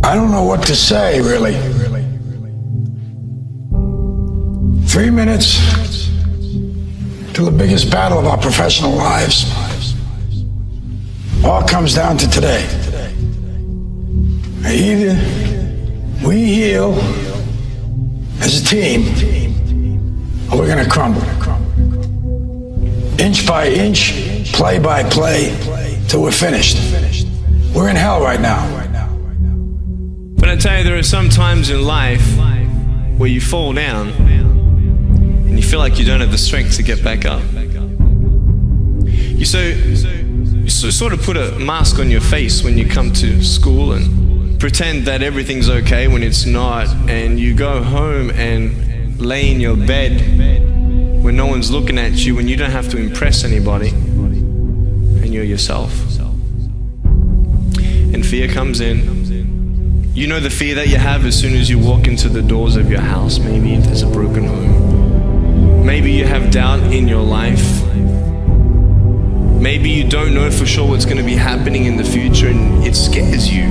I don't know what to say, really. 3 minutes till the biggest battle of our professional lives. All comes down to today. Either we heal as a team, or we're gonna crumble. Inch by inch, play by play, till we're finished. We're in hell right now. But I tell you, there are some times in life where you fall down and you feel like you don't have the strength to get back up. You sort of put a mask on your face when you come to school and pretend that everything's okay when it's not, and you go home and lay in your bed when no one's looking at you, when you don't have to impress anybody, and you're yourself. And fear comes in. You know the fear that you have as soon as you walk into the doors of your house. Maybe there's a broken home. Maybe you have doubt in your life. Maybe you don't know for sure what's going to be happening in the future and it scares you.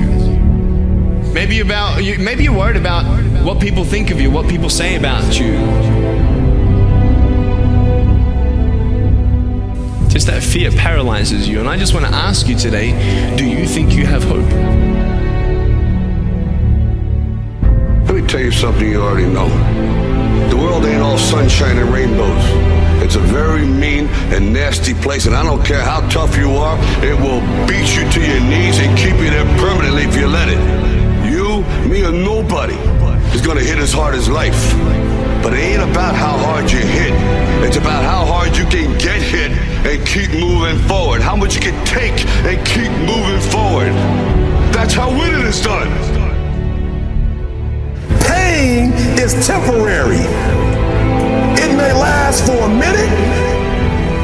Maybe you're worried about what people think of you, what people say about you. Just that fear paralyzes you. And I just want to ask you today, do you think you have hope? Let me tell you something you already know. The world ain't all sunshine and rainbows. It's a very mean and nasty place, and I don't care how tough you are, it will beat you to your knees and keep you there permanently if you let it. You, me, or nobody is gonna hit as hard as life. But it ain't about how hard you hit. It's about how hard you can get hit and keep moving forward. How much you can take and keep moving forward. That's how winning is done. Pain is temporary. It may last for a minute,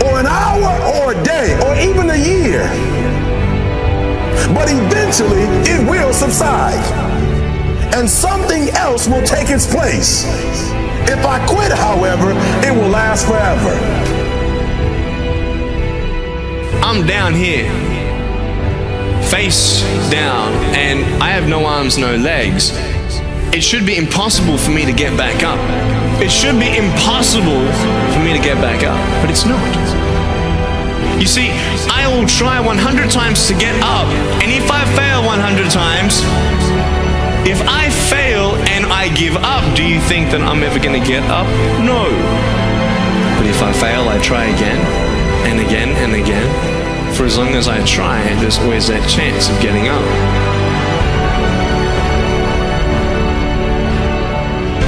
or an hour, or a day, or even a year. But eventually, it will subside, and something else will take its place. If I quit, however, it will last forever. I'm down here, face down, and I have no arms, no legs. It should be impossible for me to get back up. It should be impossible for me to get back up, but it's not. You see, I will try 100 times to get up, and if I fail 100 times, if I fail and I give up, do you think that I'm ever going to get up? No. But if I fail, I try again, and again, and again. For as long as I try, there's always that chance of getting up.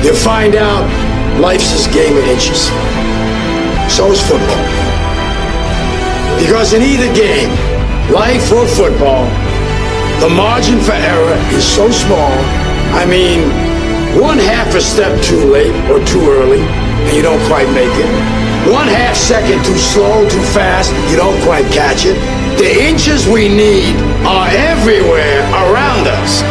You find out life's this game of inches. So is football. Because in either game, life or football, the margin for error is so small. I mean, 1/2 a step too late or too early, and you don't quite make it. 1/2 second too slow, too fast, you don't quite catch it. The inches we need are everywhere around us.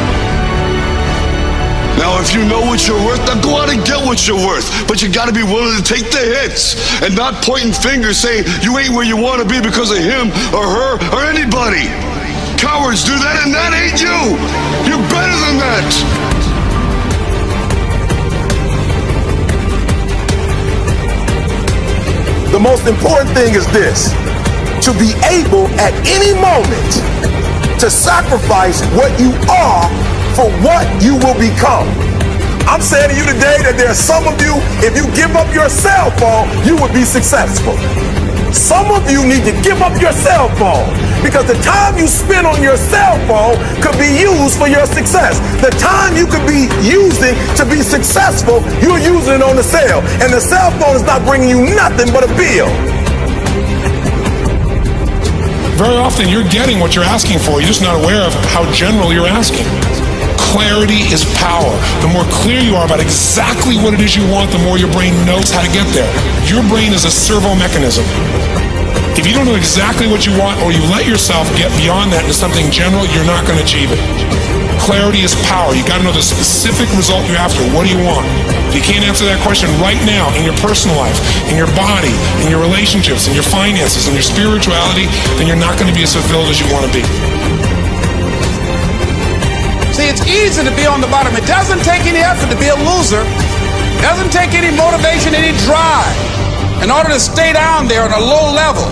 Now, if you know what you're worth, now go out and get what you're worth. But you gotta be willing to take the hits and not pointing fingers saying you ain't where you wanna be because of him or her or anybody. Cowards do that, and that ain't you. You're better than that. The most important thing is this: to be able at any moment to sacrifice what you are for what you will become. I'm saying to you today that there are some of you, if you give up your cell phone, you will be successful. Some of you need to give up your cell phone, because the time you spend on your cell phone could be used for your success. The time you could be using to be successful, you're using it on the cell, and the cell phone is not bringing you nothing but a bill. Very often you're getting what you're asking for, you're just not aware of how general you're asking. Clarity is power. The more clear you are about exactly what it is you want, the more your brain knows how to get there. Your brain is a servo mechanism. If you don't know exactly what you want, or you let yourself get beyond that into something general, you're not going to achieve it. Clarity is power. You got to know the specific result you're after. What do you want? If you can't answer that question right now in your personal life, in your body, in your relationships, in your finances, in your spirituality, then you're not going to be as fulfilled as you want to be. See, it's easy to be on the bottom. It doesn't take any effort to be a loser. It doesn't take any motivation, any drive in order to stay down there on a low level.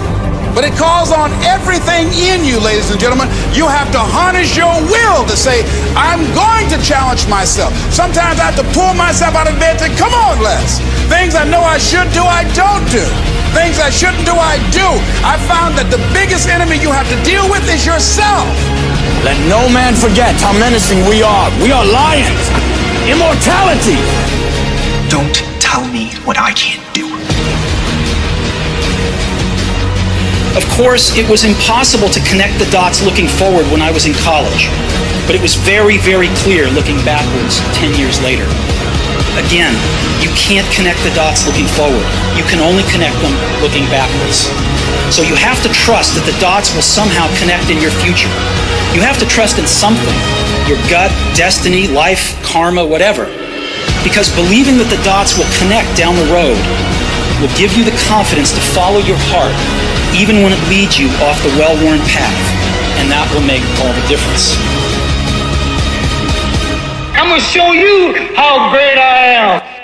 But it calls on everything in you, ladies and gentlemen. You have to harness your will to say, I'm going to challenge myself. Sometimes I have to pull myself out of bed and say, come on, Les. Things I know I should do, I don't do. Things I shouldn't do, I do. I found that the biggest enemy you have to deal with is yourself. Let no man forget how menacing we are. We are lions. Immortality. Don't tell me what I can't do. Of course, it was impossible to connect the dots looking forward when I was in college, but it was very, very clear looking backwards 10 years later. Again, you can't connect the dots looking forward. You can only connect them looking backwards. So you have to trust that the dots will somehow connect in your future. You have to trust in something, your gut, destiny, life, karma, whatever. Because believing that the dots will connect down the road will give you the confidence to follow your heart, even when it leads you off the well-worn path. And that will make all the difference. I'm gonna show you how great I am.